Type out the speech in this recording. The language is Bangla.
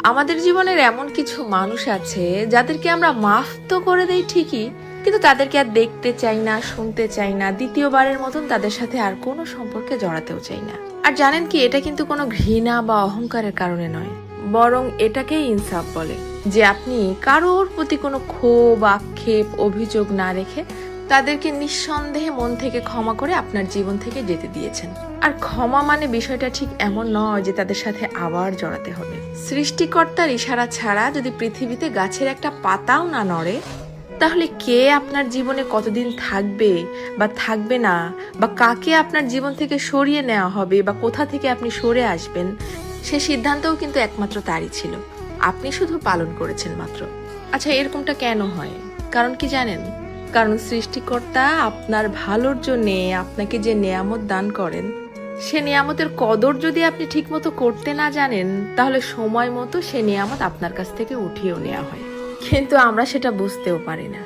আমাদের জীবনের এমন কিছু মানুষ আছে যাদেরকে আমরা মাফ তো করে দেই ঠিকই, কিন্তু তাদেরকে আর দেখতে চাই না, শুনতে চাই না, দ্বিতীয়বারের মতন তাদের সাথে আর কোনো সম্পর্কে জড়াতেও চাই না। আর জানেন কি, এটা কিন্তু কোনো ঘৃণা বা অহংকারের কারণে নয়, বরং এটাকেই ইনসাফ বলে, যে আপনি কারোর প্রতি কোনো ক্ষোভ, আক্ষেপ, অভিযোগ না রেখে তাদেরকে নিঃসন্দেহে মন থেকে ক্ষমা করে আপনার জীবন থেকে যেতে দিয়েছেন। আর ক্ষমা মানে বিষয়টা ঠিক এমন নয় যে তাদের সাথে আবার জড়াতে হবে। সৃষ্টিকর্তার ইশারা ছাড়া যদি পৃথিবীতে গাছের একটা পাতাও না নড়ে, তাহলে কে আপনার জীবনে কতদিন থাকবে বা থাকবে না, বা কাকে আপনার জীবন থেকে সরিয়ে নেওয়া হবে বা কোথা থেকে আপনি সরে আসবেন, সে সিদ্ধান্তও কিন্তু একমাত্র তারই ছিল। আপনি শুধু পালন করেছেন মাত্র। আচ্ছা, এরকমটা কেন হয়? কারণ কি জানেন? কারণ সৃষ্টিকর্তা আপনার ভালোর জন্য আপনাকে যে নেয়ামত দান করেন, সে নেয়ামতের কদর যদি আপনি ঠিকমতো করতে না জানেন, তাহলে সময় মতো সে নেয়ামত আপনার কাছ থেকে উঠিয়েও নেওয়া হয়, কিন্তু আমরা সেটা বুঝতেও পারি না।